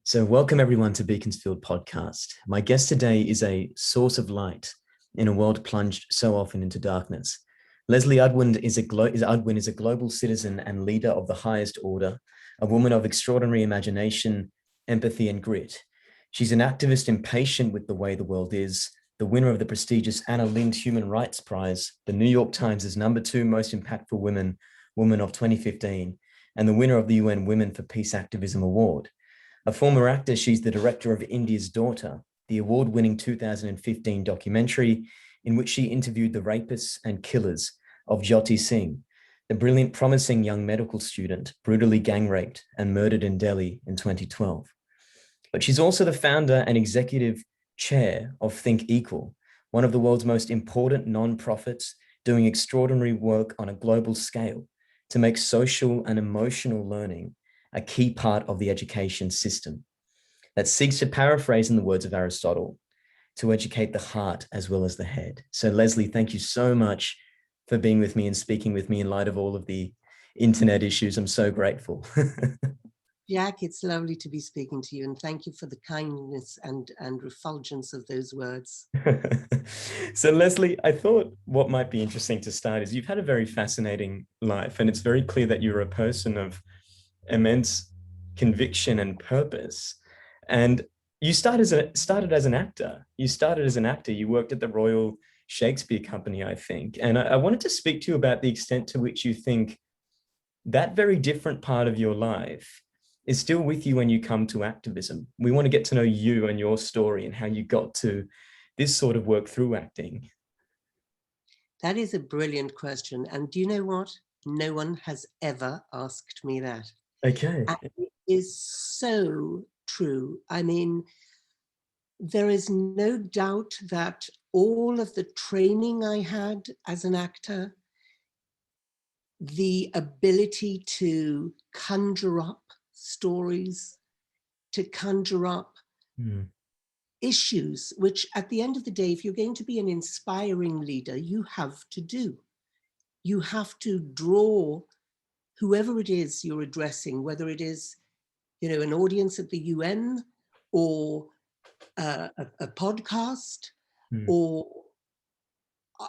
So welcome everyone to Beaconsfield podcast. My guest today is a source of light in a world plunged so often into darkness. Leslee Udwin is a global citizen and leader of the highest order, a woman of extraordinary imagination, empathy, and grit. She's an activist impatient with the way the world is, the winner of the prestigious Anna Lindh Human Rights Prize, the New York Times' #2 most impactful woman of 2015, and the winner of the UN Women for Peace Activism Award. A former actor, she's the director of India's Daughter, the award-winning 2015 documentary in which she interviewed the rapists and killers of Jyoti Singh, the brilliant, promising young medical student brutally gang-raped and murdered in Delhi in 2012. But she's also the founder and executive chair of Think Equal, one of the world's most important non-profits doing extraordinary work on a global scale to make social and emotional learning a key part of the education system that seeks to paraphrase, in the words of Aristotle, to educate the heart as well as the head. So Leslee, thank you so much for being with me and speaking with me in light of all of the internet issues. I'm so grateful. Jack, it's lovely to be speaking to you, and thank you for the kindness and refulgence of those words. So Leslee, I thought what might be interesting to start is you've had a very fascinating life, and it's very clear that you're a person of immense conviction and purpose. And you started as an actor. You worked at the Royal Shakespeare Company, I think. And I wanted to speak to you about the extent to which you think that very different part of your life is still with you when you come to activism. We want to get to know you and your story and how you got to this sort of work through acting. That is a brilliant question. And do you know what? No one has ever asked me that. Okay. And it is so true. I mean, there is no doubt that all of the training I had as an actor, the ability to conjure up stories, to conjure up issues, which at the end of the day, if you're going to be an inspiring leader, you have to do. You have to draw whoever it is you're addressing, whether it is, an audience at the UN or a podcast or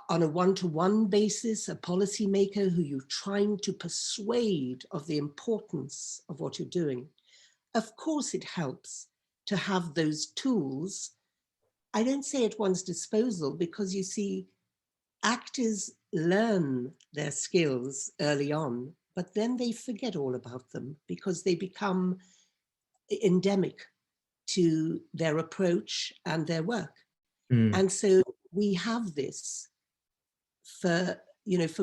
on a one-to-one basis, a policymaker who you're trying to persuade of the importance of what you're doing. Of course, it helps to have those tools. I don't say at one's disposal because you see, actors learn their skills early on, but then they forget all about them because they become endemic to their approach and their work. And so we have this for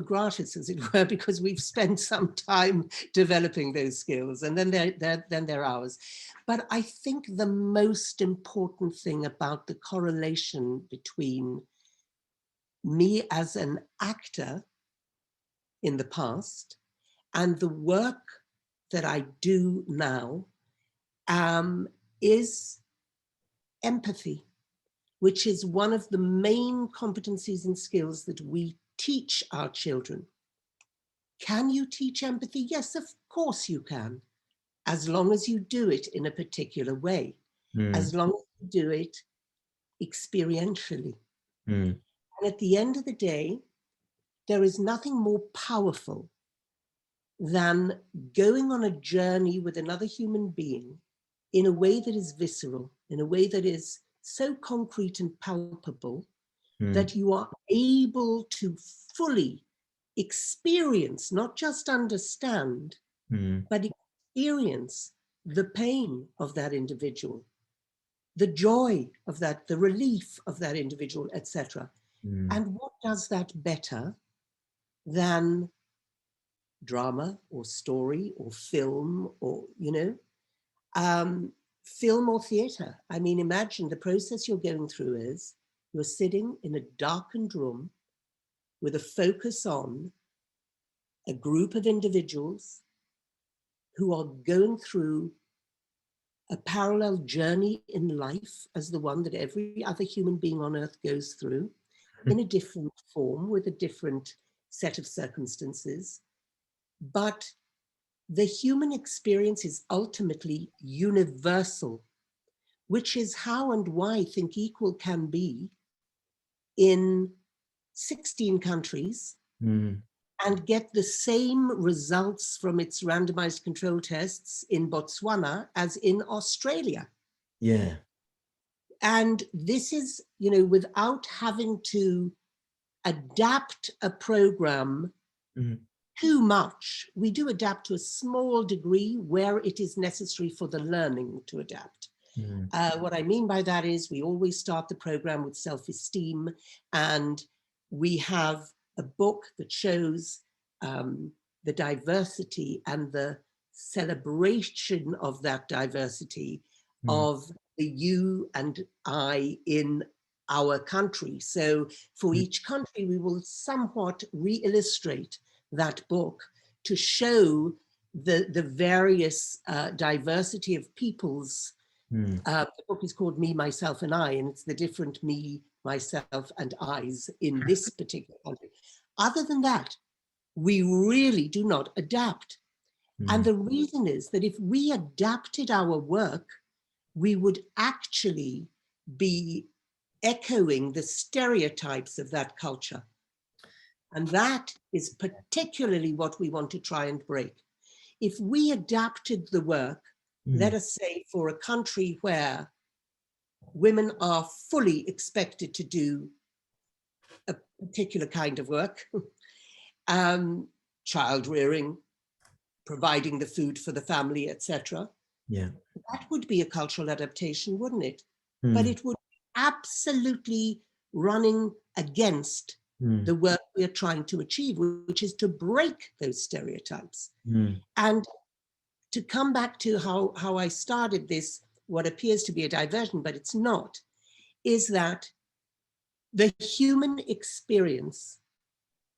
gratis, as it were, because we've spent some time developing those skills, and then they're ours. But I think the most important thing about the correlation between me as an actor in the past and the work that I do now is empathy, which is one of the main competencies and skills that we teach our children. Can you teach empathy? Yes, of course you can, as long as you do it in a particular way, as long as you do it experientially. And at the end of the day, there is nothing more powerful than going on a journey with another human being in a way that is visceral, in a way that is so concrete and palpable that you are able to fully experience, not just understand, but experience the pain of that individual, the joy of that, the relief of that individual, etc. And what does that better than drama or story or film or, film or theater? I mean, imagine the process you're going through is you're sitting in a darkened room with a focus on a group of individuals who are going through a parallel journey in life as the one that every other human being on earth goes through, in a different form with a different set of circumstances. But the human experience is ultimately universal, which is how and why Think Equal can be in 16 countries and get the same results from its randomized control tests in Botswana as in Australia. Yeah. And this is, you know, without having to adapt a program too much. We do adapt to a small degree where it is necessary for the learning to adapt. What I mean by that is we always start the program with self-esteem, and we have a book that shows the diversity and the celebration of that diversity of the you and I in our country. So for each country, we will somewhat re-illustrate that book to show the various diversity of peoples. The book is called Me, Myself and I, and it's the different me, myself and I's in this particular country. Other than that, we really do not adapt. And the reason is that if we adapted our work, we would actually be echoing the stereotypes of that culture. And that is particularly what we want to try and break. If we adapted the work, let us say for a country where women are fully expected to do a particular kind of work, child rearing, providing the food for the family, etc. Yeah. That would be a cultural adaptation, wouldn't it? But it would be absolutely running against the work we are trying to achieve, which is to break those stereotypes. And to come back to how I started this, what appears to be a diversion, but it's not, is that the human experience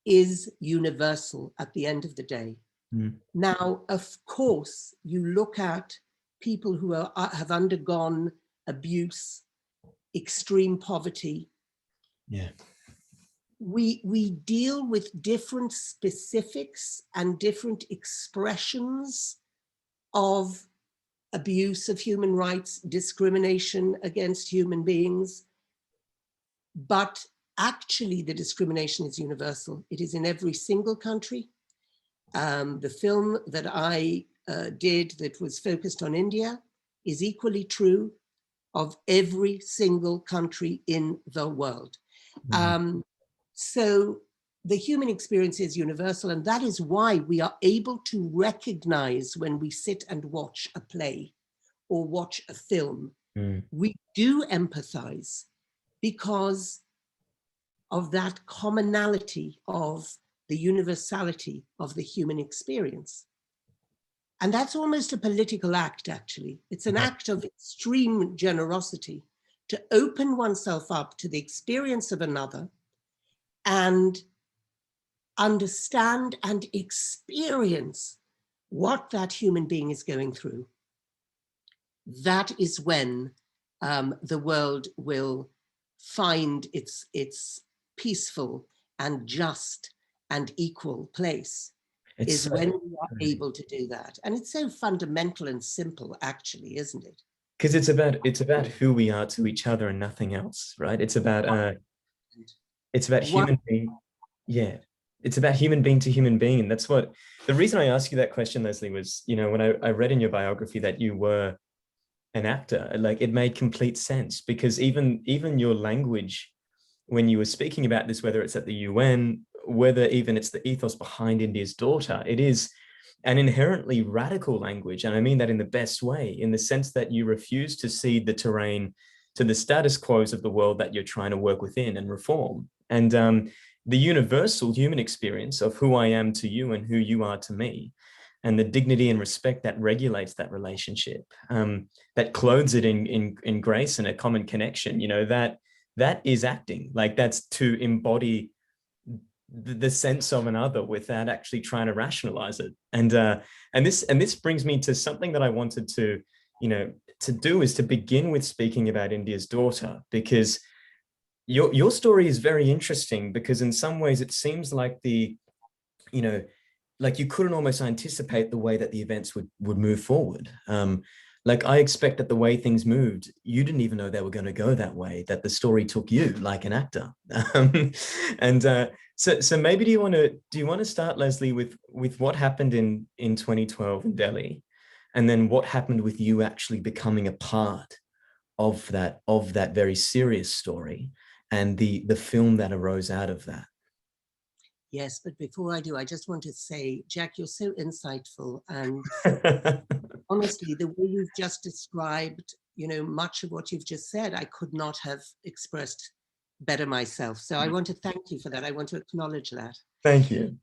is universal at the end of the day. Now, of course, you look at people who have undergone abuse, extreme poverty. Yeah. We deal with different specifics and different expressions of abuse of human rights, discrimination against human beings. But actually, the discrimination is universal. It is in every single country. The film that I did that was focused on India is equally true of every single country in the world. So the human experience is universal, and that is why we are able to recognize when we sit and watch a play or watch a film, we do empathize because of that commonality of the universality of the human experience. And that's almost a political act, actually. It's an act of extreme generosity to open oneself up to the experience of another and understand and experience what that human being is going through. That is when the world will find its peaceful and just and equal place. It's when we are able to do that. And it's so fundamental and simple, actually, isn't it? Because it's about who we are to each other and nothing else, right? It's about human being. Yeah, it's about human being to human being. And that's what, the reason I asked you that question, Leslie, was, you know, when I read in your biography that you were an actor, like it made complete sense, because even your language, when you were speaking about this, whether it's at the UN, whether even it's the ethos behind India's Daughter, it is an inherently radical language. And I mean that in the best way, in the sense that you refuse to cede the terrain to the status quos of the world that you're trying to work within and reform. And the universal human experience of who I am to you and who you are to me, and the dignity and respect that regulates that relationship, that clothes it in grace and a common connection, you know, that is acting. Like, that's to embody the sense of another without actually trying to rationalize it. And this brings me to something that I wanted to, you know, to do, is to begin with speaking about India's Daughter, because your story is very interesting, because in some ways it seems like the, you know, like you couldn't almost anticipate the way that the events would move forward. Like I expect that the way things moved, you didn't even know they were going to go that way, that the story took you like an actor. And so maybe do you want to start, Leslie, with what happened in 2012 in Delhi, and then what happened with you actually becoming a part of that very serious story and the film that arose out of that. Yes, but before I do, I just want to say, Jack, you're so insightful, and honestly, the way you've just described, much of what you've just said, I could not have expressed better myself. So I want to thank you for that. I want to acknowledge that. Thank you.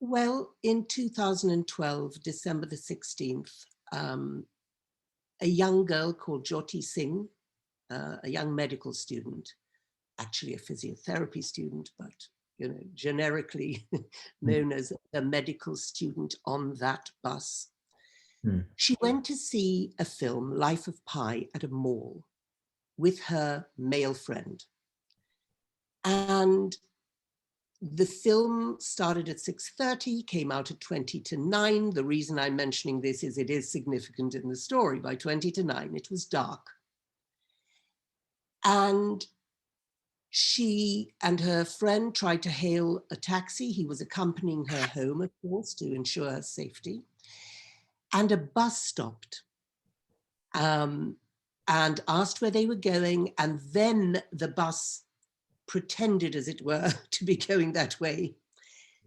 Well, in 2012, December the 16th, a young girl called Jyoti Singh, a young medical student, actually a physiotherapy student, but generically known as a medical student on that bus. She went to see a film, Life of Pi, at a mall with her male friend. And the film started at 6:30, came out at 20 to 9. The reason I'm mentioning this is it is significant in the story. By 20 to 9, it was dark. And she and her friend tried to hail a taxi. He was accompanying her home, of course, to ensure her safety. And a bus stopped and asked where they were going. And then the bus pretended, as it were, to be going that way,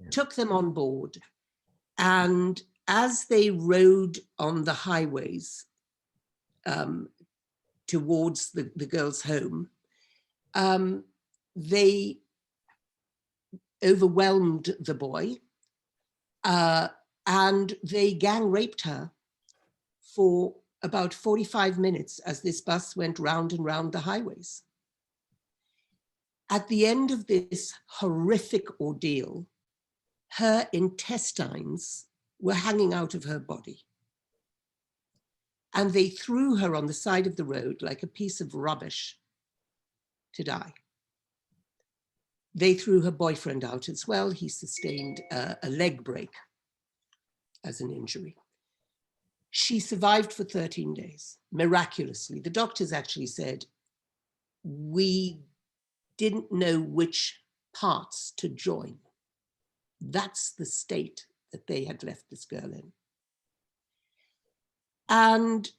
took them on board. And as they rode on the highways towards the girl's home, they overwhelmed the boy and they gang raped her for about 45 minutes as this bus went round and round the highways. At the end of this horrific ordeal, her intestines were hanging out of her body. And they threw her on the side of the road like a piece of rubbish to die. They threw her boyfriend out as well. He sustained a leg break as an injury. She survived for 13 days, miraculously. The doctors actually said, we didn't know which parts to join. That's the state that they had left this girl in. And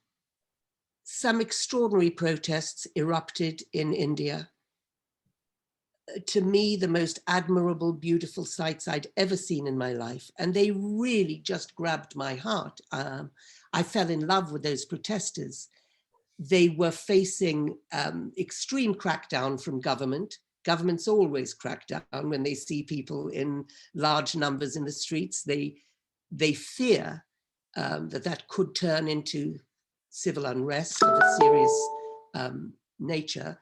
some extraordinary protests erupted in India. To me, the most admirable, beautiful sights I'd ever seen in my life. And they really just grabbed my heart. I fell in love with those protesters. They were facing extreme crackdown from government. Governments always crack down when they see people in large numbers in the streets. They fear that could turn into civil unrest of a serious nature.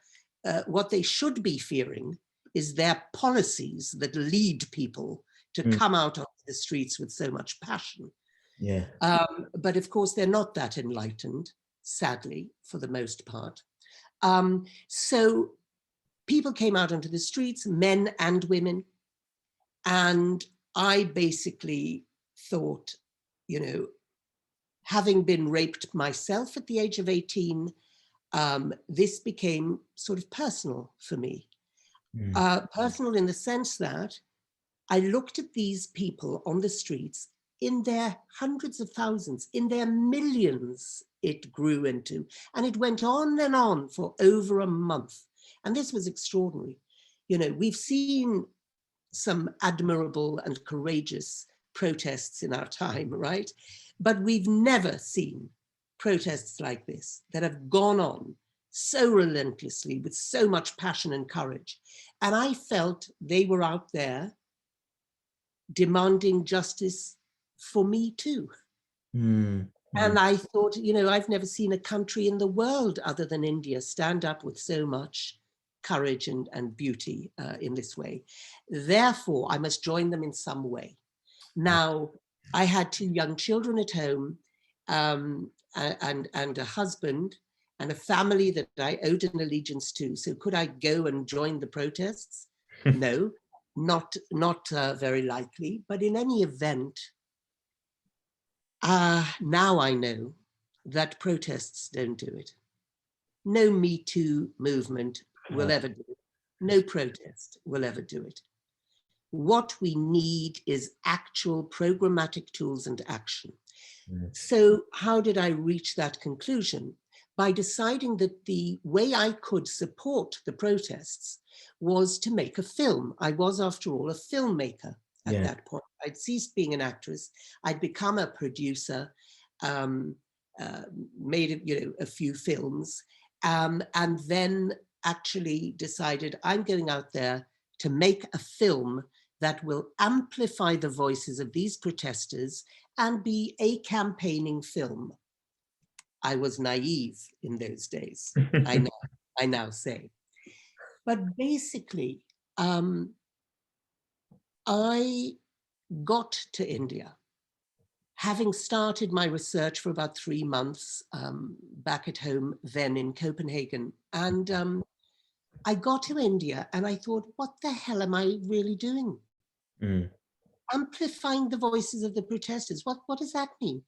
What they should be fearing is their policies that lead people to come out on the streets with so much passion. Yeah. But of course, they're not that enlightened, sadly, for the most part. So people came out onto the streets, men and women. And I basically thought, having been raped myself at the age of 18, this became sort of personal for me. Personal in the sense that I looked at these people on the streets in their hundreds of thousands, in their millions it grew into, and it went on and on for over a month. And this was extraordinary. We've seen some admirable and courageous protests in our time, right? But we've never seen protests like this that have gone on so relentlessly with so much passion and courage. And I felt they were out there demanding justice for me too. And I thought, I've never seen a country in the world other than India stand up with so much courage and beauty in this way. Therefore, I must join them in some way. Now, I had 2 young children at home and a husband and a family that I owed an allegiance to. So could I go and join the protests? No. not very likely, but in any event, now I know that protests don't do it. No MeToo movement will ever do it. No protest will ever do it. What we need is actual programmatic tools and action. So how did I reach that conclusion? By deciding that the way I could support the protests was to make a film. I was, after all, a filmmaker at that point. I'd ceased being an actress. I'd become a producer, made a few films, and then actually decided I'm going out there to make a film that will amplify the voices of these protesters and be a campaigning film. I was naive in those days, I now say. But basically, I got to India, having started my research for about 3 months back at home then in Copenhagen. And I got to India and I thought, what the hell am I really doing? Amplifying the voices of the protesters. What does that mean?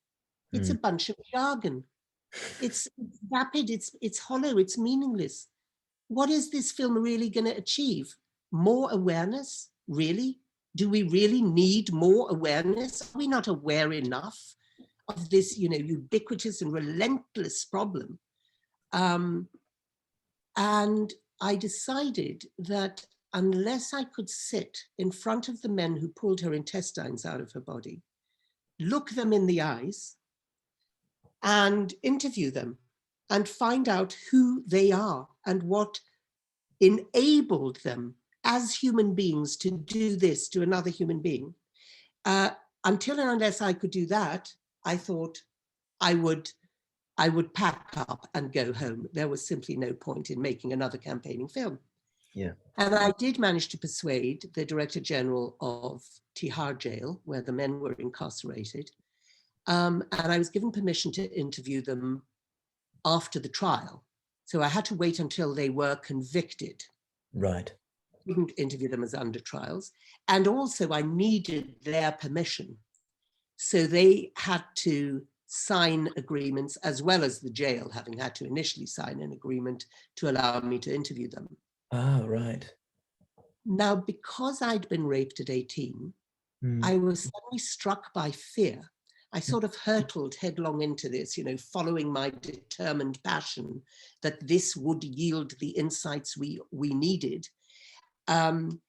It's a bunch of jargon. It's vapid, it's hollow, it's meaningless. What is this film really going to achieve? More awareness? Really? Do we really need more awareness? Are we not aware enough of this, ubiquitous and relentless problem? And I decided that unless I could sit in front of the men who pulled her intestines out of her body, look them in the eyes and interview them and find out who they are and what enabled them as human beings to do this to another human being. Until and unless I could do that, I thought I would pack up and go home. There was simply no point in making another campaigning film. Yeah. And I did manage to persuade the Director General of Tihar Jail, where the men were incarcerated. And I was given permission to interview them after the trial. So I had to wait until they were convicted. Right. Couldn't interview them as under trials. And also I needed their permission. So they had to sign agreements, as well as the jail having had to initially sign an agreement to allow me to interview them. Ah, right. Now, because I'd been raped at 18, I was suddenly struck by fear. I sort of hurtled headlong into this, following my determined passion that this would yield the insights we needed. And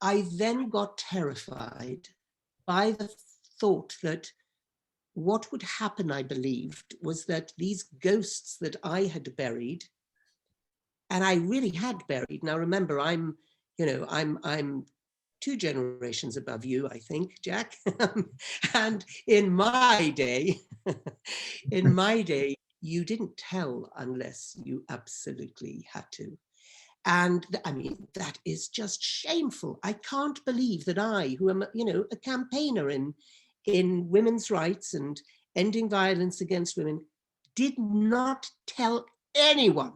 I then got terrified by the thought that what would happen, I believed, was that these ghosts that I had buried, and I really had buried. Now, remember, I'm 2 generations above you, I think, Jack. And in my day, you didn't tell unless you absolutely had to. And I mean, that is just shameful. I can't believe that I, who am, a campaigner in women's rights and ending violence against women, did not tell anyone,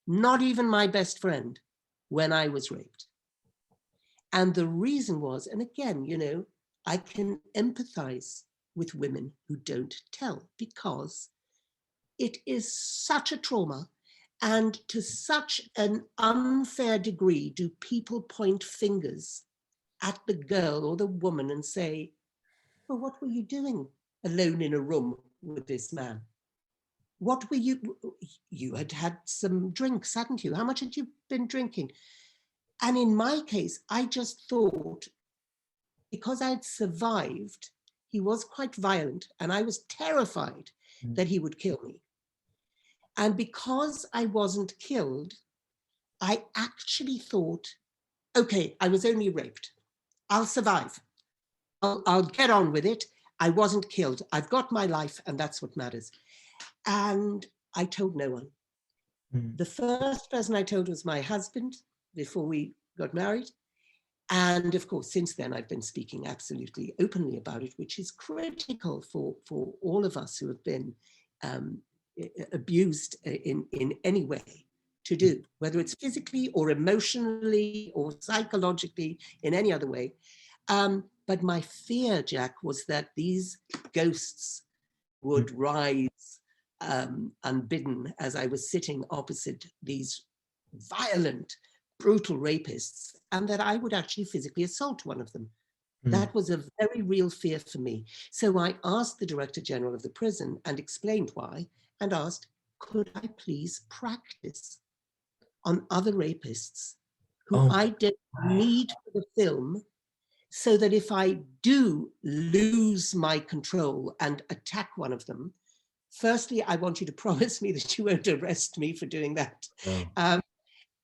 not even my best friend, when I was raped. And the reason was, and again, I can empathize with women who don't tell, because it is such a trauma, and to such an unfair degree do people point fingers at the girl or the woman and say, well, what were you doing alone in a room with this man? What were you had had some drinks, hadn't you? How much had you been drinking? And in my case, I just thought, because I'd survived, he was quite violent, and I was terrified that he would kill me. And because I wasn't killed, I actually thought, okay, I was only raped. I'll survive. I'll get on with it. I wasn't killed. I've got my life, and that's what matters. And I told no one. The first person I told was my husband before we got married. And of course, since then, I've been speaking absolutely openly about it, which is critical for all of us who have been abused in any way. to do, whether it's physically or emotionally or psychologically in any other way. But my fear, Jack, was that these ghosts would rise unbidden as I was sitting opposite these violent, brutal rapists, and that I would actually physically assault one of them. That was a very real fear for me. So I asked the Director General of the prison and explained why, and asked, could I please practice on other rapists who I don't need for the film, so that if I do lose my control and attack one of them, firstly, I want you to promise me that you won't arrest me for doing that.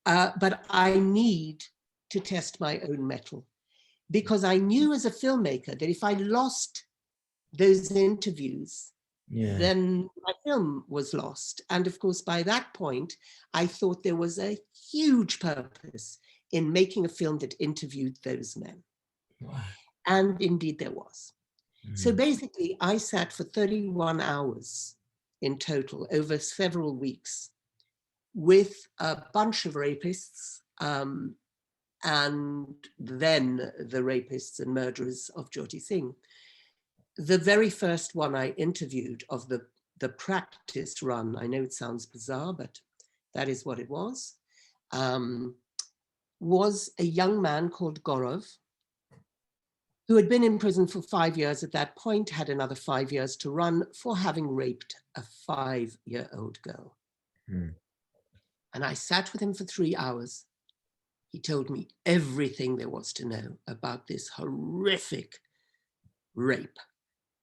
But I need to test my own mettle, because I knew as a filmmaker that if I lost those interviews, then my film was lost. And of course, by that point, I thought there was a huge purpose in making a film that interviewed those men. Wow. And indeed there was. So basically, I sat for 31 hours in total over several weeks with a bunch of rapists, and then the rapists and murderers of Jyoti Singh. The very first one I interviewed of the practice run, I know it sounds bizarre, but that is what it was a young man called Gaurav, who had been in prison for 5 years at that point, had another 5 years to run for having raped a 5-year-old girl. And I sat with him for 3 hours. He told me everything there was to know about this horrific rape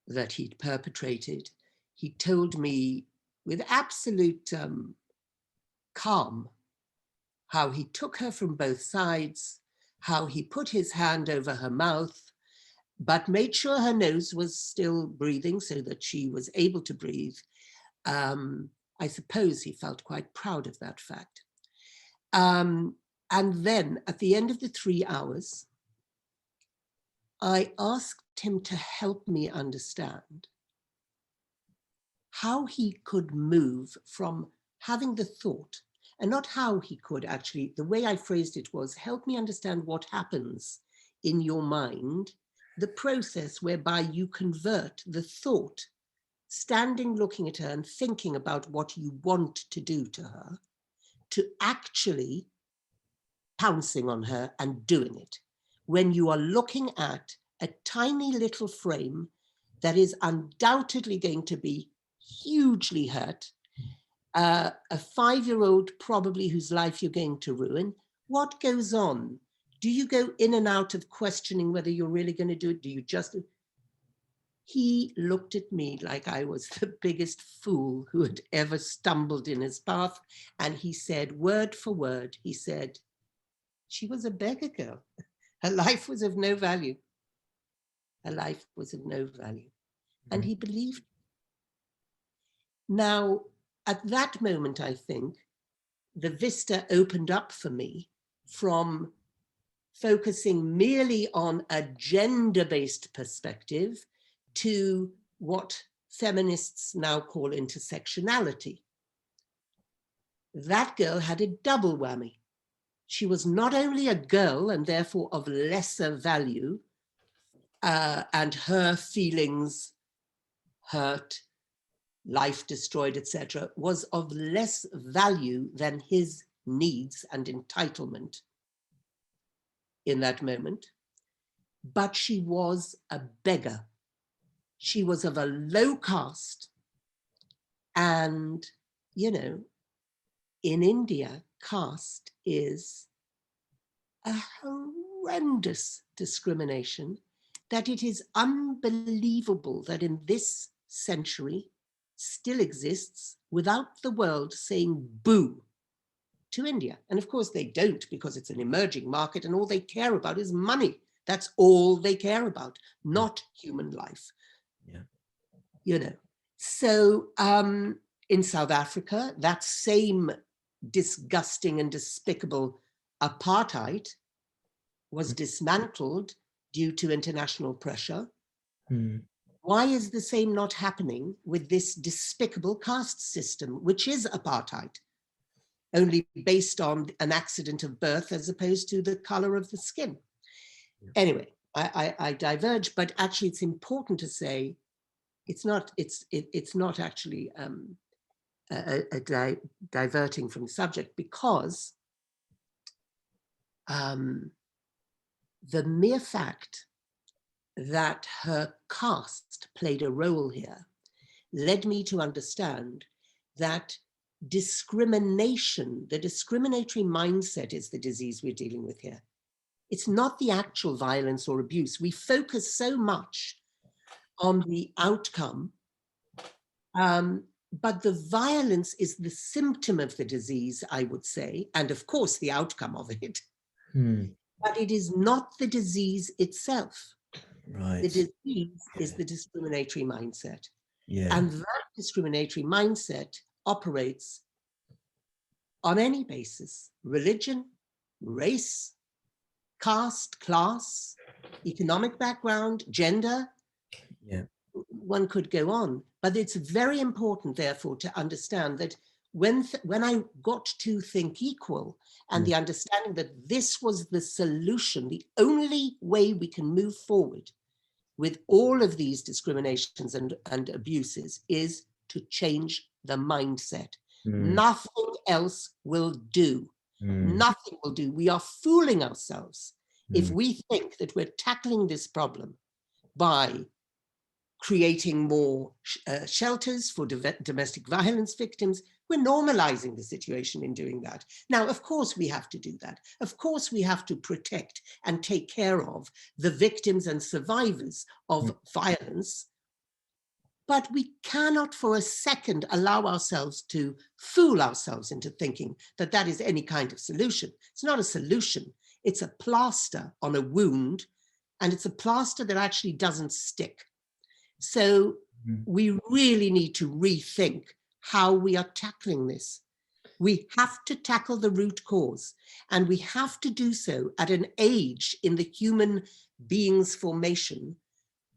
that he'd perpetrated. He told me with absolute calm how he took her from both sides, how he put his hand over her mouth, but made sure her nose was still breathing so that she was able to breathe. I suppose he felt quite proud of that fact. And then at the end of the 3 hours, I asked him to help me understand how he could move from having the thought, and not how he could actually, the way I phrased it was, help me understand what happens in your mind, the process whereby you convert the thought, standing looking at her and thinking about what you want to do to her, to actually pouncing on her and doing it. When you are looking at a tiny little frame that is undoubtedly going to be hugely hurt, a 5-year-old probably whose life you're going to ruin, what goes on? Do you go in and out of questioning whether you're really going to do it? Do you just... He looked at me like I was the biggest fool who had ever stumbled in his path. And he said, word for word, he said, she was a beggar girl. Her life was of no value. Her life was of no value. And he believed. Now, at that moment, I think, the vista opened up for me from focusing merely on a gender-based perspective to what feminists now call intersectionality. That girl had a double whammy. She was not only a girl and therefore of lesser value, and her feelings hurt, life destroyed, etc., was of less value than his needs and entitlement in that moment. But she was a beggar. She was of a low caste. And, you know, in India, caste is a horrendous discrimination that it is unbelievable that in this century still exists without the world saying boo to India. And of course they don't, because it's an emerging market and all they care about is money. That's all they care about, not human life. Yeah. You know, so in South Africa, that same disgusting and despicable apartheid was dismantled due to international pressure. Why is the same not happening with this despicable caste system, which is apartheid? only based on an accident of birth as opposed to the color of the skin. Anyway, I diverge, but actually it's important to say it's not actually diverting from the subject, because the mere fact that her caste played a role here led me to understand that discrimination, the discriminatory mindset, is the disease we're dealing with here. It's not the actual violence or abuse. We focus so much on the outcome, but the violence is the symptom of the disease, I would say, and of course the outcome of it. But it is not the disease itself. Right. The disease is the discriminatory mindset. Yeah. And that discriminatory mindset operates on any basis: religion, race, caste, class, economic background, gender. Yeah. One could go on, but it's very important, therefore, to understand that when I got to Think Equal, and the understanding that this was the solution, the only way we can move forward with all of these discriminations and abuses, is to change the mindset. Nothing else will do. Nothing will do. We are fooling ourselves if we think that we're tackling this problem by creating more shelters for domestic violence victims. We're normalizing the situation in doing that. Now, of course, we have to do that. Of course, we have to protect and take care of the victims and survivors of violence. But we cannot for a second allow ourselves to fool ourselves into thinking that that is any kind of solution. It's not a solution. It's a plaster on a wound, and it's a plaster that actually doesn't stick. So we really need to rethink how we are tackling this. We have to tackle the root cause, and we have to do so at an age in the human being's formation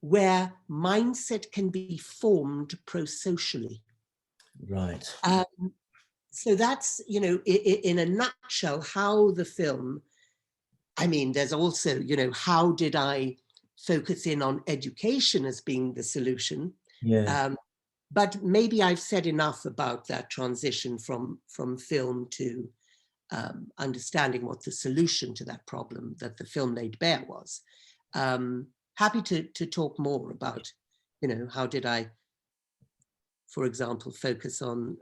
where mindset can be formed pro-socially. Right. So that's, you know, in a nutshell, how the film, I mean, there's also, you know, how did I focus in on education as being the solution? Yeah. But maybe I've said enough about that transition from film to understanding what the solution to that problem that the film laid bare was. Happy to talk more about, you know, how did I, for example, focus on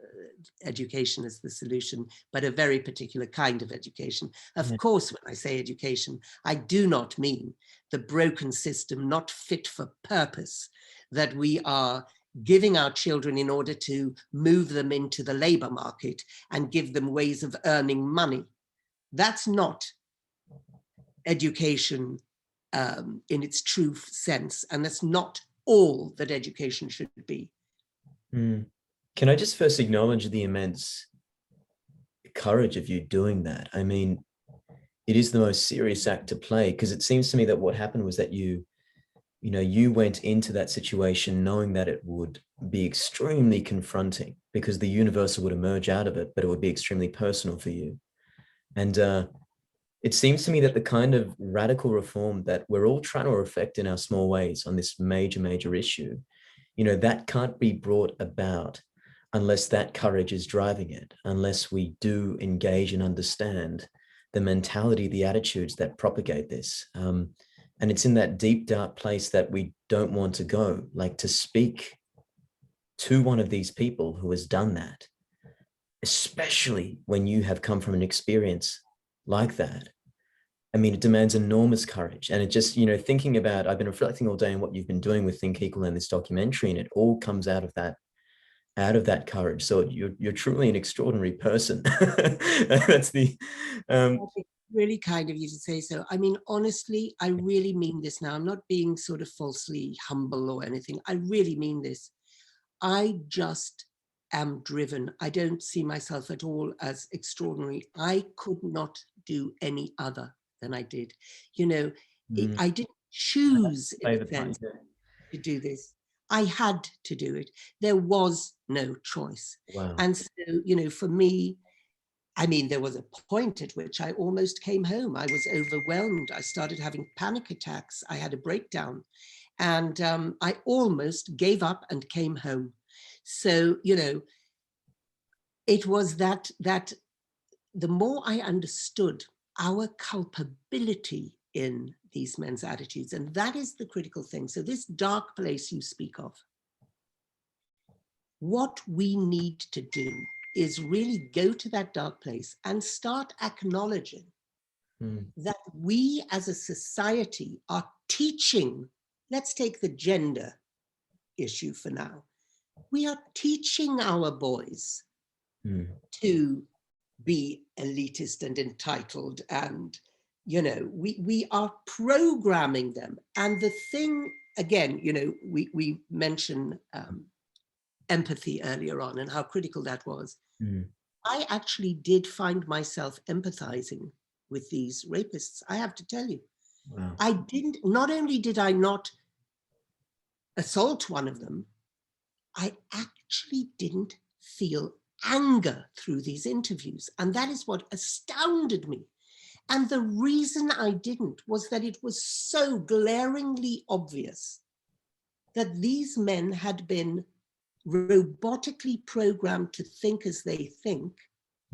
education as the solution, but a very particular kind of education. Of course, when I say education, I do not mean the broken system, not fit for purpose, that we are giving our children in order to move them into the labor market and give them ways of earning money. That's not education in its true sense, and that's not all that education should be. Can I just first acknowledge the immense courage of you doing that? I mean, it is the most serious act to play, because it seems to me that what happened was that you went into that situation knowing that it would be extremely confronting, because the universal would emerge out of it, but it would be extremely personal for you. And it seems to me that the kind of radical reform that we're all trying to effect in our small ways on this major, major issue, you know, that can't be brought about unless that courage is driving it, unless we do engage and understand the mentality, the attitudes that propagate this. And it's in that deep, dark place that we don't want to go, like to speak to one of these people who has done that, especially when you have come from an experience like that. I mean, it demands enormous courage. And it just, you know, thinking about, I've been reflecting all day on what you've been doing with Think Equal and this documentary, and it all comes out of that courage. So you're truly an extraordinary person. That's the really kind of you to say so. I mean, honestly, I really mean this now. I'm not being sort of falsely humble or anything. I really mean this. I just am driven. I don't see myself at all as extraordinary. I could not do any other than I did. You know, I didn't choose in a sense to do this. I had to do it. There was no choice. Wow. And so, you know, for me, I mean, there was a point at which I almost came home. I was overwhelmed. I started having panic attacks. I had a breakdown, and I almost gave up and came home. So, you know, it was that the more I understood our culpability in these men's attitudes, and that is the critical thing. So this dark place you speak of, what we need to do is really go to that dark place and start acknowledging that we as a society are teaching, let's take the gender issue for now. We are teaching our boys to be elitist and entitled, and, you know, we are programming them. And the thing, again, you know, we mentioned empathy earlier on and how critical that was. I actually did find myself empathizing with these rapists, I have to tell you. Wow. I didn't, not only did I not assault one of them, I actually didn't feel anger through these interviews. And that is what astounded me. And the reason I didn't was that it was so glaringly obvious that these men had been robotically programmed to think as they think.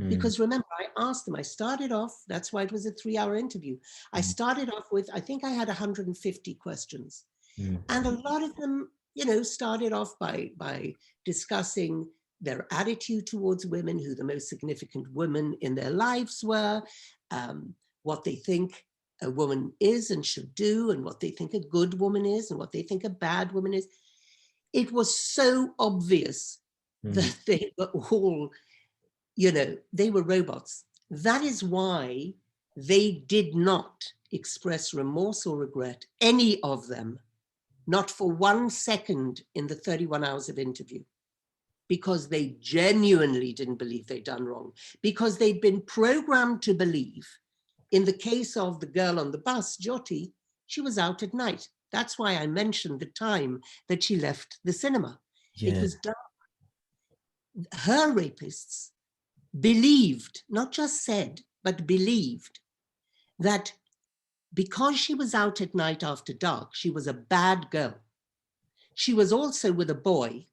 Because remember, I asked them, I started off, that's why it was a 3-hour interview. I started off with, I think I had 150 questions. And a lot of them, you know, started off by discussing their attitude towards women, who the most significant women in their lives were, what they think a woman is and should do, and what they think a good woman is, and what they think a bad woman is. It was so obvious that they were all, you know, they were robots. That is why they did not express remorse or regret, any of them, not for 1 second in the 31 hours of interview, because they genuinely didn't believe they'd done wrong, because they'd been programmed to believe. In the case of the girl on the bus, Jyoti, she was out at night. That's why I mentioned the time that she left the cinema. Yeah. It was dark. Her rapists believed, not just said, but believed that because she was out at night after dark, she was a bad girl. She was also with a boy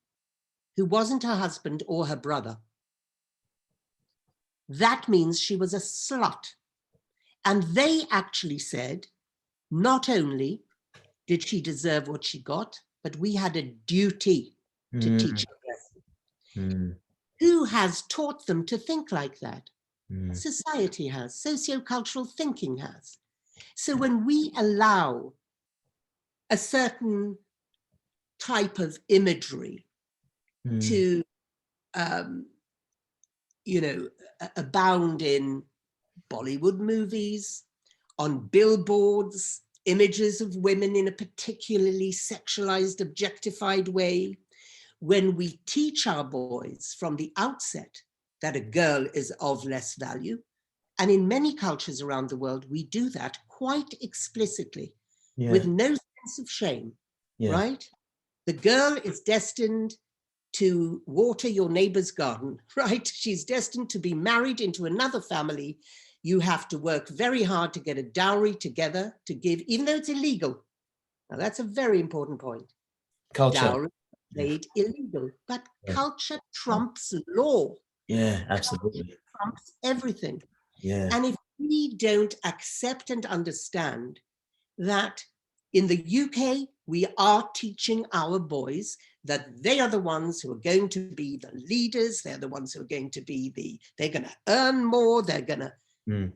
who wasn't her husband or her brother. That means she was a slut. And they actually said, not only did she deserve what she got, but we had a duty to teach her. Who has taught them to think like that? Society has, sociocultural thinking has. So when we allow a certain type of imagery to, you know, abound in Bollywood movies, on billboards, images of women in a particularly sexualized, objectified way, when we teach our boys from the outset that a girl is of less value, and in many cultures around the world, we do that quite explicitly, with no sense of shame, right? The girl is destined to water your neighbor's garden, right? She's destined to be married into another family. You have to work very hard to get a dowry together to give, even though it's illegal. Now that's a very important point. Culture. Dowry is made illegal, but culture trumps law. Yeah, absolutely. Culture trumps everything. Yeah. And if we don't accept and understand that in the UK, we are teaching our boys that they are the ones who are going to be the leaders. They're the ones who are going to be they're going to earn more. They're going to, and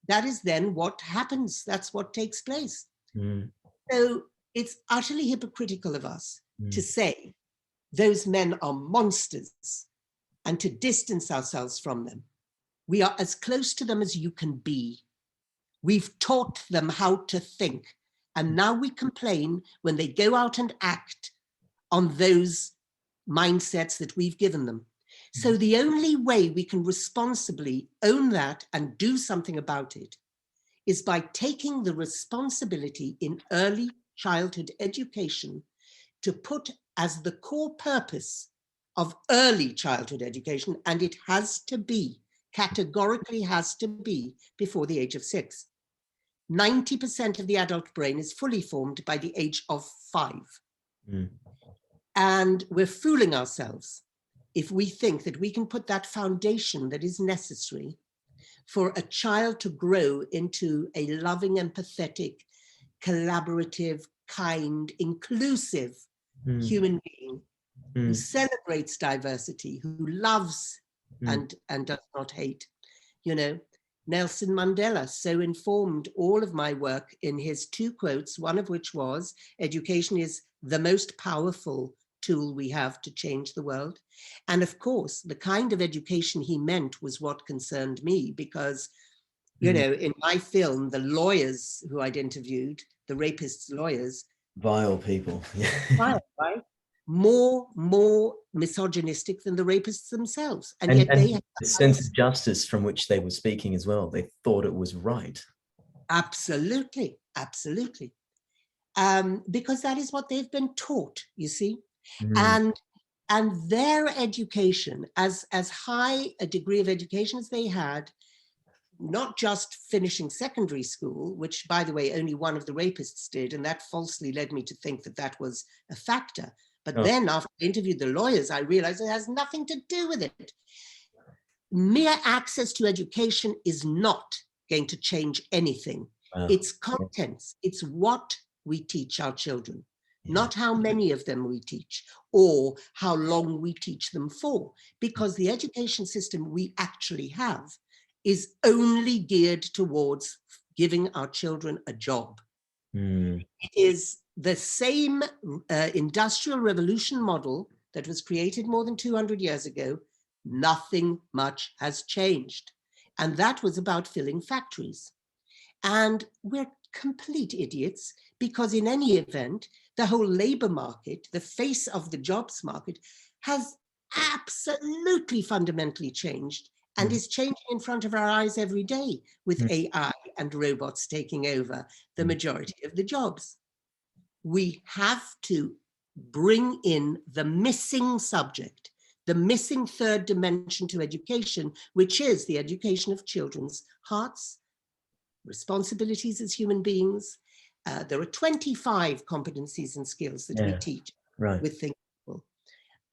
that is then what happens. That's what takes place. So it's utterly hypocritical of us to say those men are monsters and to distance ourselves from them. We are as close to them as you can be. We've taught them how to think. And now we complain when they go out and act on those mindsets that we've given them. So the only way we can responsibly own that and do something about it is by taking the responsibility in early childhood education to put as the core purpose of early childhood education, and it has to be categorically has to be before the age of 6. 90% of the adult brain is fully formed by the age of 5. Mm. And we're fooling ourselves if we think that we can put that foundation that is necessary for a child to grow into a loving, empathetic, collaborative, kind, inclusive human being who celebrates diversity, who loves and does not hate. You know, Nelson Mandela so informed all of my work in his 2 quotes, one of which was, education is the most powerful tool we have to change the world. And of course, the kind of education he meant was what concerned me, because, you know, in my film, the lawyers who I'd interviewed, the rapists' lawyers, Vile people. right? More misogynistic than the rapists themselves. And yet they have the sense of justice from which they were speaking as well. They thought it was right. Absolutely, absolutely. Because that is what they've been taught, you see. And their education, as high a degree of education as they had, not just finishing secondary school, which, by the way, only one of the rapists did, and that falsely led me to think that that was a factor. But then after I interviewed the lawyers, I realized it has nothing to do with it. Mere access to education is not going to change anything. It's contents, it's what we teach our children, not how many of them we teach or how long we teach them for, because the education system we actually have is only geared towards giving our children a job. It is the same industrial revolution model that was created more than 200 years ago. Nothing much has changed. And that was about filling factories. And we're complete idiots, because in any event, the whole labor market, the face of the jobs market, has absolutely fundamentally changed and is changing in front of our eyes every day, with AI and robots taking over the majority of the jobs. We have to bring in the missing subject, the missing third dimension to education, which is the education of children's hearts, responsibilities as human beings. There are 25 competencies and skills that we teach with Think People.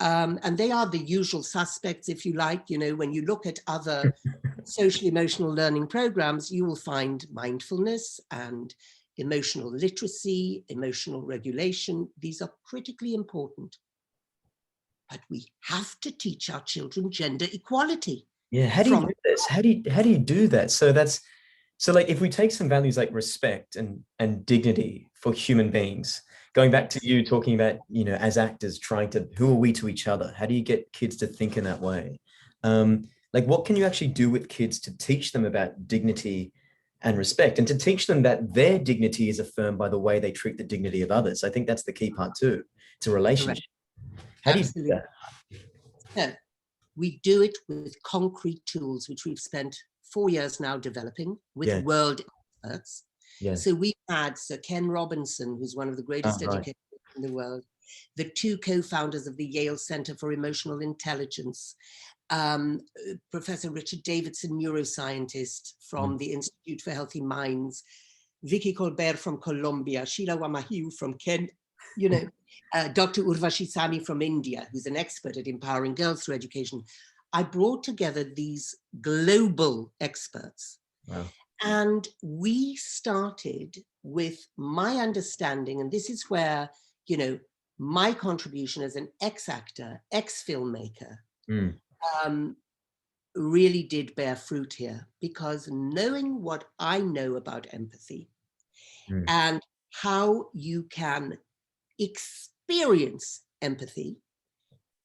And they are the usual suspects, if you like. You know, when you look at other social emotional learning programs, you will find mindfulness and emotional literacy, emotional regulation. These are critically important. But we have to teach our children gender equality. Yeah, how do you do this? How do you do that? So like, if we take some values like respect and dignity for human beings, going back to you talking about, you know, as actors trying to, who are we to each other? How do you get kids to think in that way? Like, what can you actually do with kids to teach them about dignity and respect, and to teach them that their dignity is affirmed by the way they treat the dignity of others? I think that's the key part too. It's a relationship. How do you do that? So, we do it with concrete tools, which we've spent 4 years now developing with world experts. So we've had Sir Ken Robinson, who's one of the greatest educators in the world, the 2 co-founders of the Yale Center for Emotional Intelligence, Professor Richard Davidson, neuroscientist from the Institute for Healthy Minds, Vicky Colbert from Colombia, Sheila Wamahiu from Kenya, you know, Dr. Urvashi Sami from India, who's an expert at empowering girls through education. I brought together these global experts. Wow. And we started with my understanding, and this is where, you know, my contribution as an ex-actor, ex-filmmaker, really did bear fruit here, because knowing what I know about empathy and how you can experience empathy,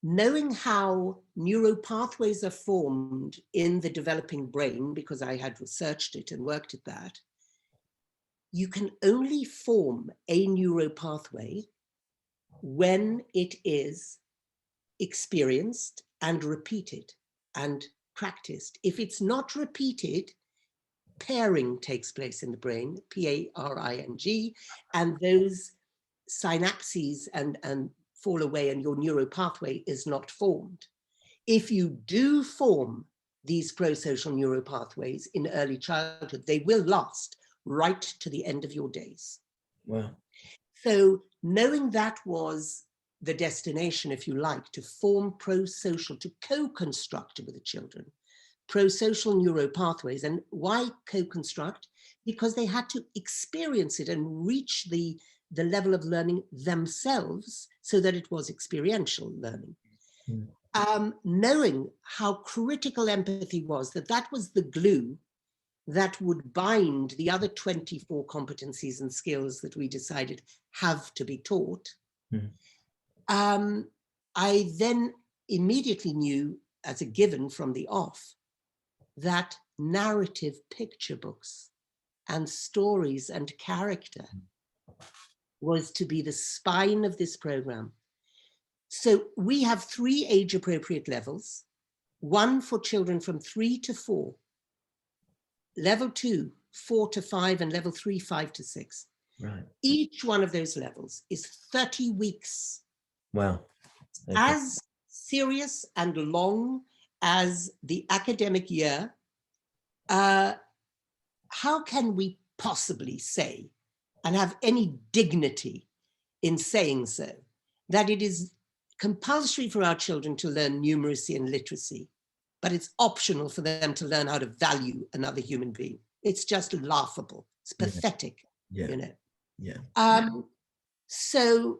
knowing how neuropathways are formed in the developing brain, because I had researched it and worked at that, you can only form a neuropathway when it is experienced and repeated and practiced. If it's not repeated, pairing takes place in the brain, P-A-R-I-N-G, and those synapses and fall away, and your neuropathway is not formed. If you do form these pro-social neuropathways in early childhood. They will last right to the end of your days. Wow. So knowing that was the destination, if you like, to form pro-social, to co-construct with the children, pro-social neuropathways. And why co-construct? Because they had to experience it and reach the level of learning themselves so that it was experiential learning. Knowing how critical empathy was, that was the glue that would bind the other 24 competencies and skills that we decided have to be taught. I then immediately knew, as a given from the off, that narrative picture books and stories and character was to be the spine of this program. So we have 3 age-appropriate levels, 1 for children from 3 to 4, level 2, 4 to 5, and level 3, 5 to 6. Right. Each one of those levels is 30 weeks. Wow. Okay. As serious and long as the academic year. How can we possibly say, and have any dignity in saying so, that it is compulsory for our children to learn numeracy and literacy, but it's optional for them to learn how to value another human being? It's just laughable. It's pathetic, you know. Yeah. So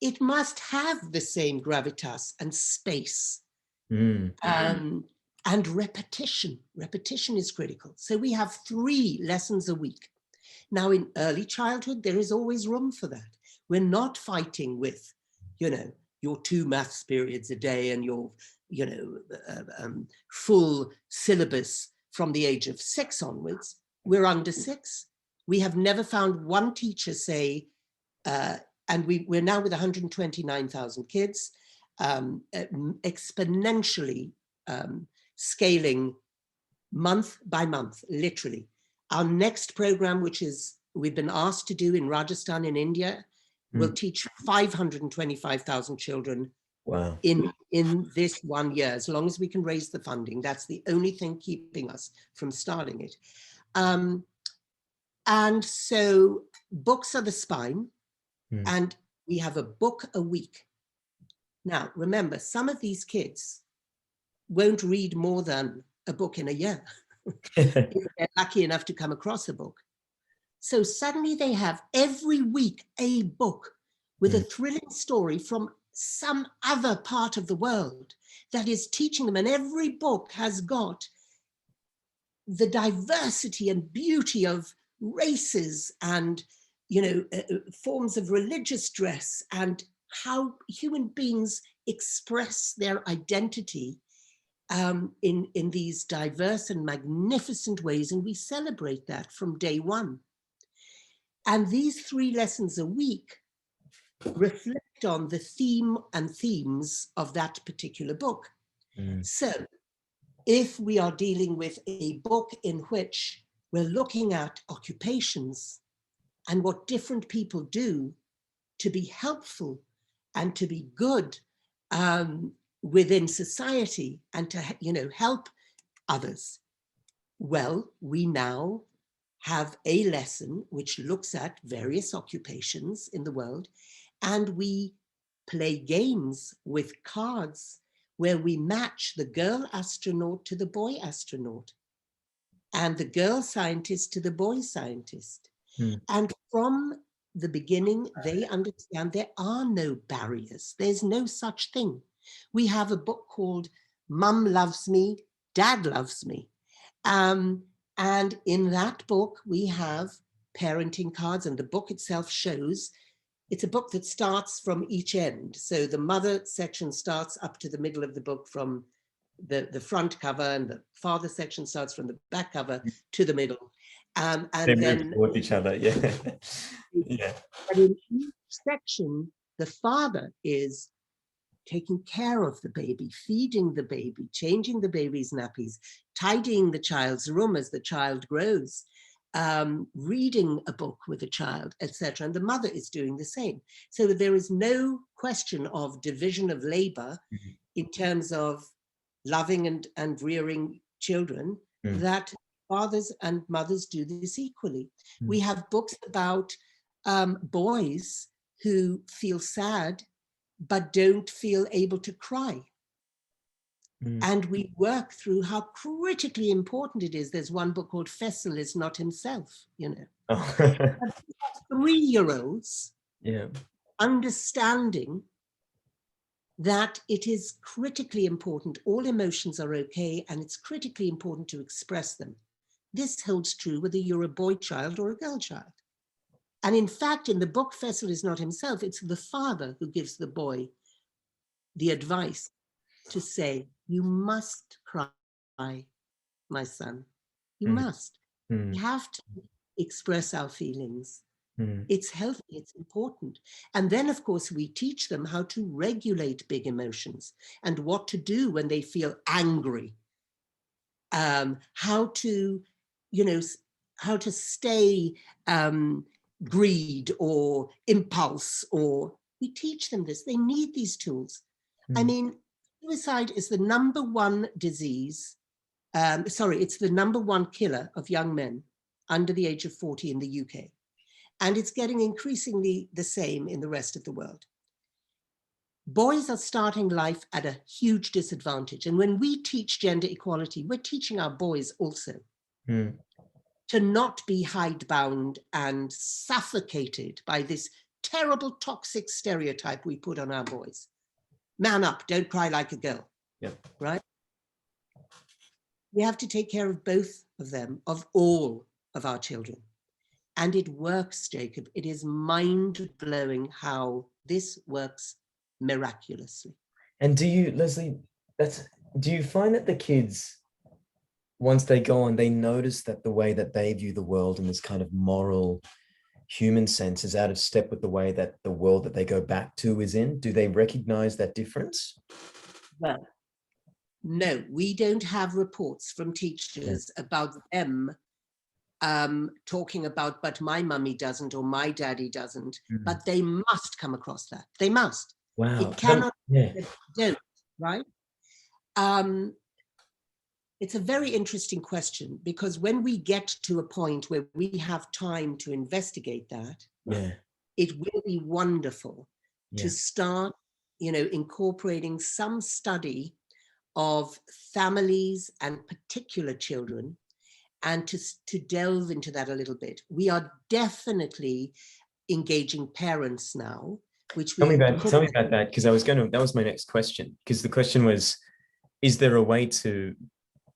it must have the same gravitas and space. And repetition. Repetition is critical. So we have 3 lessons a week. Now in early childhood, there is always room for that. We're not fighting with, you know, your 2 maths periods a day and your, you know, full syllabus from the age of 6 onwards. We're under 6. We have never found one teacher say, and we're now with 129,000 kids, exponentially scaling month by month, literally. Our next program, which is we've been asked to do in Rajasthan in India, will teach 525,000 children. Wow. in this 1 year, as long as we can raise the funding. That's the only thing keeping us from starting it. And so books are the spine, and we have a book a week. Now, remember, some of these kids won't read more than a book in a year if they're lucky enough to come across a book. So suddenly they have every week a book with a thrilling story from some other part of the world that is teaching them, and every book has got the diversity and beauty of races and, you know, forms of religious dress and how human beings express their identity in these diverse and magnificent ways, and we celebrate that from day one. And these 3 lessons a week reflect on the theme and themes of that particular book. So if we are dealing with a book in which we're looking at occupations and what different people do to be helpful and to be good within society and to, you know, help others, well, we now have a lesson which looks at various occupations in the world, and we play games with cards where we match the girl astronaut to the boy astronaut and the girl scientist to the boy scientist. And from the beginning, they understand there are no barriers. There's no such thing. We have a book called Mum Loves Me, Dad Loves Me. And in that book, we have parenting cards, and the book itself shows, it's a book that starts from each end. So the mother section starts up to the middle of the book from the front cover, and the father section starts from the back cover to the middle. And they then move towards each other, yeah. Yeah. But in each section, the father is taking care of the baby, feeding the baby, changing the baby's nappies, tidying the child's room as the child grows, reading a book with the child, etc. And the mother is doing the same. So that there is no question of division of labor in terms of loving and rearing children that fathers and mothers do this equally. We have books about boys who feel sad but don't feel able to cry. And we work through how critically important it is. There's one book called Faisal is Not Himself, you know. Oh. 3-year-olds Yeah. understanding that it is critically important, all emotions are okay, and it's critically important to express them. This holds true whether you're a boy child or a girl child. And in fact, in the book Faisal is Not Himself, it's the father who gives the boy the advice to say, you must cry, my son. You must. We have to express our feelings. It's healthy, it's important. And then, of course, we teach them how to regulate big emotions and what to do when they feel angry. How to, you know, how to stay greed or impulse, or we teach them this. They need these tools. I mean, suicide is the #1 disease. It's the #1 killer of young men under the age of 40 in the UK. And it's getting increasingly the same in the rest of the world. Boys are starting life at a huge disadvantage. And when we teach gender equality, we're teaching our boys also to not be hidebound and suffocated by this terrible toxic stereotype we put on our boys. Man up, don't cry like a girl, right? We have to take care of both of them, of all of our children. And it works, Jacob. It is mind-blowing how this works miraculously. And do you, Leslie, do you find that the kids, once they go on, they notice that the way that they view the world in this kind of moral, human sense is out of step with the way that the world that they go back to is in? Do they recognize that difference? Well, no, we don't have reports from teachers about them talking about, but my mummy doesn't or my daddy doesn't, but they must come across that. They must. Wow. It cannot, don't, right? It's a very interesting question, because when we get to a point where we have time to investigate that, it will be wonderful to start, you know, incorporating some study of families and particular children, and to delve into that a little bit. We are definitely engaging parents now, which we— Tell me about that, because that was my next question, because the question was, is there a way to,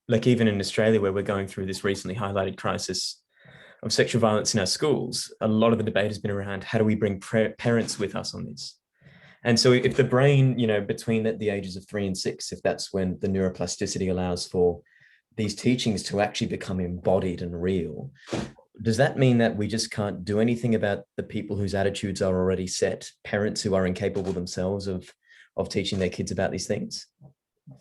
like, even in Australia, where we're going through this recently highlighted crisis of sexual violence in our schools, a lot of the debate has been around how do we bring parents with us on this? And so if the brain, you know, between the ages of 3 and 6, if that's when the neuroplasticity allows for these teachings to actually become embodied and real, does that mean that we just can't do anything about the people whose attitudes are already set, parents who are incapable themselves of teaching their kids about these things?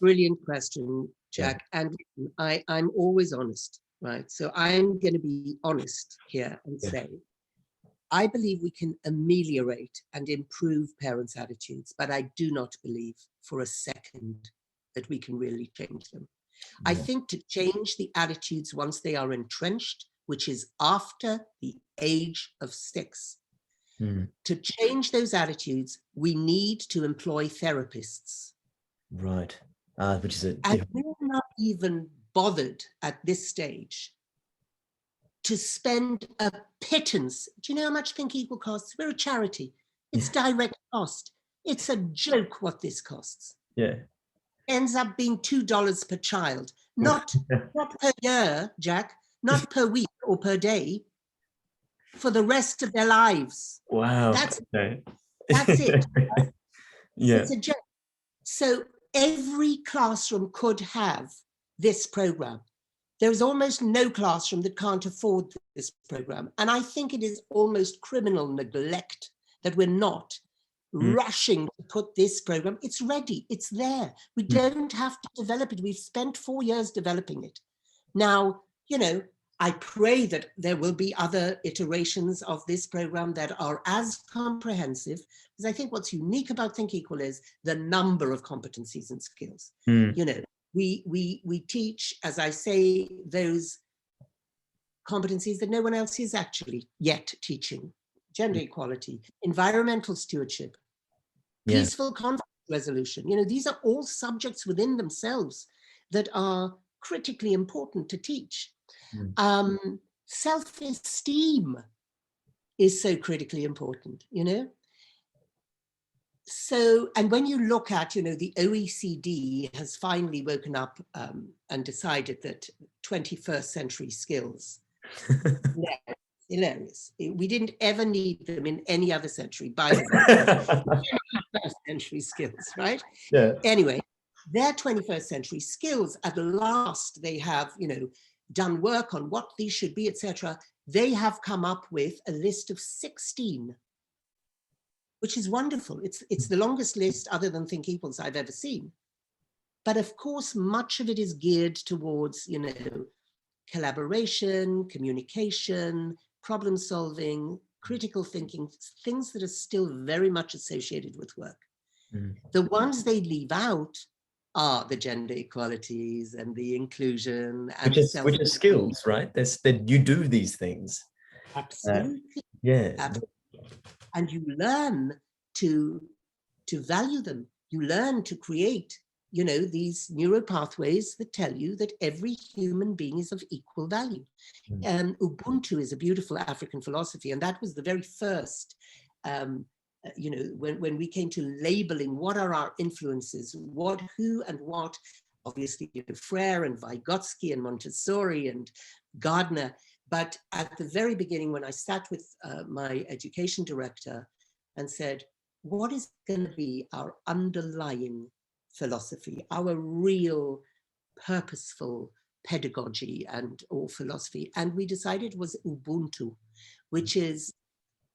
Brilliant question, Jack. And I'm always honest, right? So I'm going to be honest here and say, I believe we can ameliorate and improve parents' attitudes, but I do not believe for a second that we can really change them. I think to change the attitudes once they are entrenched, which is after the age of 6, to change those attitudes, we need to employ therapists. Right. Which is and we're not even bothered at this stage to spend a pittance. Do you know how much Think Equal costs? We're a charity. It's direct cost. It's a joke what this costs. Ends up being $2 per child, not per year, Jack, not per week or per day, for the rest of their lives. Wow. That's it. It's a joke. So every classroom could have this program. There's almost no classroom that can't afford this program. And I think it is almost criminal neglect that we're not rushing to put this program. It's ready, it's there. We don't have to develop it. We've spent 4 years developing it. Now, you know, I pray that there will be other iterations of this program that are as comprehensive, because I think what's unique about Think Equal is the number of competencies and skills. You know, We teach, as I say, those competencies that no one else is actually yet teaching. Gender equality, environmental stewardship, peaceful conflict resolution. You know, these are all subjects within themselves that are critically important to teach. Self-esteem is so critically important, you know. So, and when you look at, you know, the OECD has finally woken up and decided that 21st century skills, hilarious. We didn't ever need them in any other century, by the way. 21st century skills, right? Yeah. Anyway, their 21st century skills, at last, they have, you know, done work on what these should be, etc. They have come up with a list of 16, which is wonderful. It's the longest list other than Think Equals I've ever seen. But of course, much of it is geared towards, you know, collaboration, communication, problem solving, critical thinking, things that are still very much associated with work. The ones they leave out are the gender equalities and the inclusion and which are skills, right? That's that you do these things. Absolutely. Absolutely. And you learn to value them. You learn to create, you know, these neuro pathways that tell you that every human being is of equal value. Ubuntu is a beautiful African philosophy, and that was the very first, you know, when we came to labeling what are our influences, what, who, and what. Obviously, you know, Freire and Vygotsky and Montessori and Gardner. But at the very beginning, when I sat with my education director and said, what is going to be our underlying philosophy, our real purposeful pedagogy or philosophy? And we decided it was Ubuntu, which is,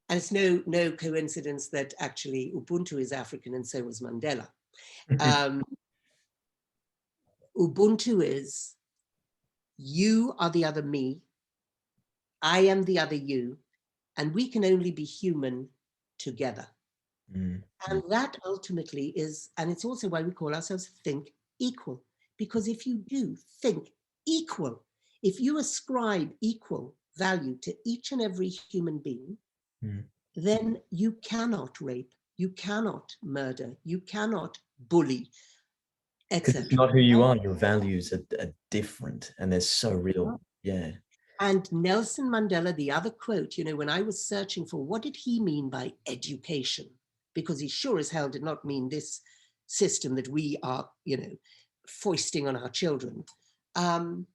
and it's no coincidence that actually Ubuntu is African and so was Mandela. Ubuntu is, you are the other me, I am the other you, and we can only be human together. And that ultimately is, and it's also why we call ourselves Think Equal, because if you do think equal, if you ascribe equal value to each and every human being, then you cannot rape, you cannot murder, you cannot bully, etc. It's not who you are. Your values are different, and they're so real. Yeah. And Nelson Mandela, the other quote, you know, when I was searching for what did he mean by education, because he sure as hell did not mean this system that we are, you know, foisting on our children. And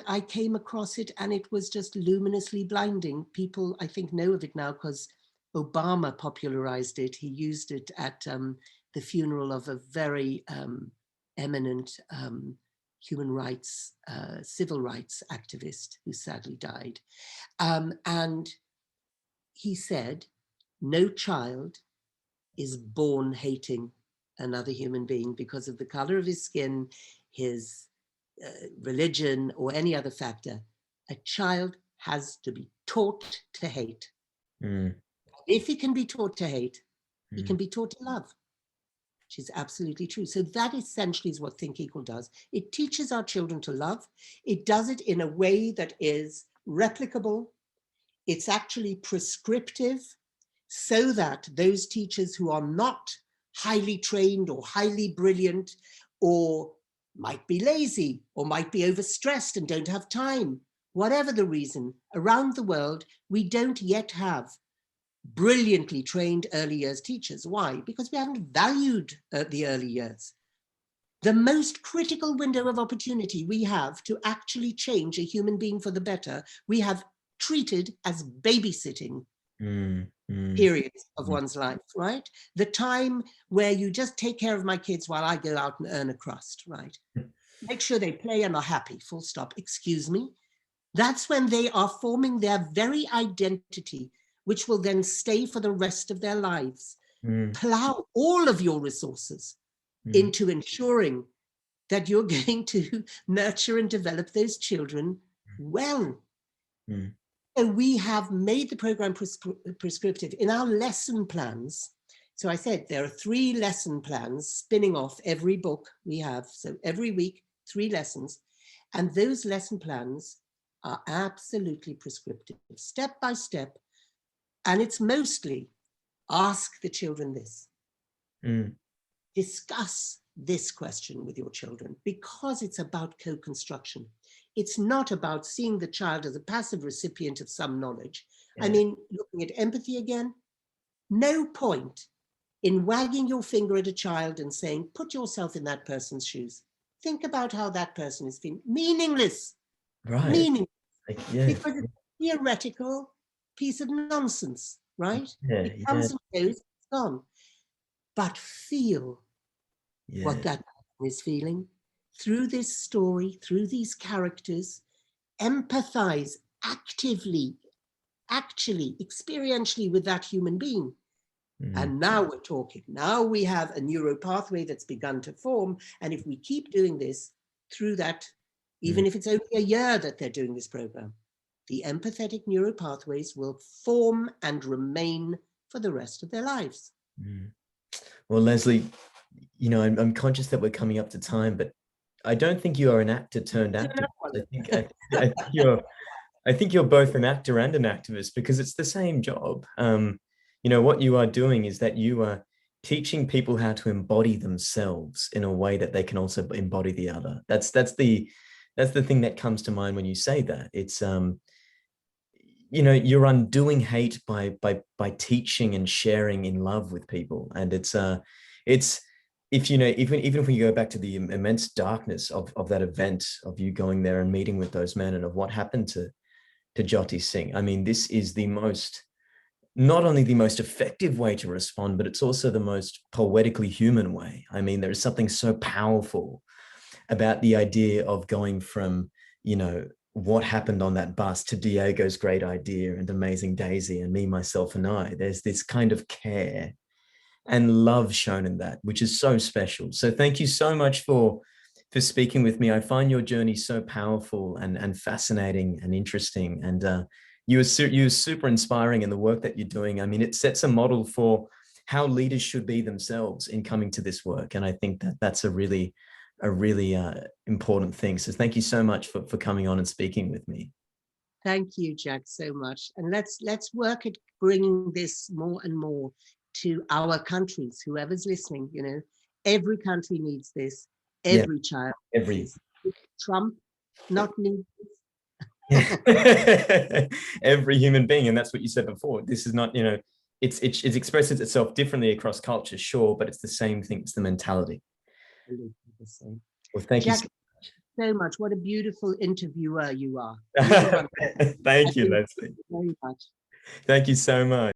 I came across it, and it was just luminously blinding. People, I think, know of it now because Obama popularized it. He used it at the funeral of a very eminent human rights, civil rights activist who sadly died. And he said, no child is born hating another human being because of the color of his skin, his religion, or any other factor. A child has to be taught to hate. If he can be taught to hate, he can be taught to love. Which is absolutely true. So that essentially is what Think Equal does. It teaches our children to love. It does it in a way that is replicable. It's actually prescriptive, so that those teachers who are not highly trained or highly brilliant, or might be lazy, or might be overstressed and don't have time, whatever the reason, around the world, we don't yet have brilliantly trained early years teachers. Why? Because we haven't valued the early years. The most critical window of opportunity we have to actually change a human being for the better, we have treated as babysitting periods of one's life, right? The time where you just take care of my kids while I go out and earn a crust, right? Make sure they play and are happy, full stop. Excuse me? That's when they are forming their very identity, which will then stay for the rest of their lives. Plow all of your resources into ensuring that you're going to nurture and develop those children well. So we have made the program prescriptive in our lesson plans. So I said there are 3 lesson plans spinning off every book we have. So every week, 3 lessons. And those lesson plans are absolutely prescriptive, step by step. And it's mostly ask the children this. Discuss this question with your children, because it's about co-construction. It's not about seeing the child as a passive recipient of some knowledge. I mean, looking at empathy again, no point in wagging your finger at a child and saying, put yourself in that person's shoes. Think about how that person is feeling. Meaningless. Right. Meaningless. Because it's a theoretical piece of nonsense, right? It comes and goes, it's gone. But feel what that person is feeling through this story, through these characters. Empathize actively, actually, experientially with that human being. And now we're talking. Now we have a neuro pathway that's begun to form. And if we keep doing this through that, even if it's only a year that they're doing this program, the empathetic neuro pathways will form and remain for the rest of their lives. Well, Leslee, you know, I'm conscious that we're coming up to time, but I don't think you are an actor turned activist. I think you're both an actor and an activist, because it's the same job. You know, what you are doing is that you are teaching people how to embody themselves in a way that they can also embody the other. That's the thing that comes to mind when you say that. It's you know, you're undoing hate by teaching and sharing in love with people. And it's if you know, even if we go back to the immense darkness of that event, of you going there and meeting with those men, and of what happened to Jyoti Singh. I mean, this is not only the most effective way to respond, but it's also the most poetically human way. I mean, there is something so powerful about the idea of going from, you know, what happened on that bus to Diego's great idea and Amazing Daisy and Me, Myself and I. There's this kind of care and love shown in that, which is so special. So thank you so much for speaking with me. I find your journey so powerful and fascinating and interesting. And you're super inspiring in the work that you're doing. I mean, it sets a model for how leaders should be themselves in coming to this work. And I think that that's a really important thing. So thank you so much for coming on and speaking with me. Thank you, Jack, so much. And let's work at bringing this more and more to our countries, whoever's listening. You know, every country needs this. Every child. Trump not need this. Every human being. And that's what you said before. This is not, you know, it expresses itself differently across cultures, sure, but it's the same thing. It's the mentality. Well, thank you so much. What a beautiful interviewer you are. Thank you, Leslee. Very much. Thank you so much.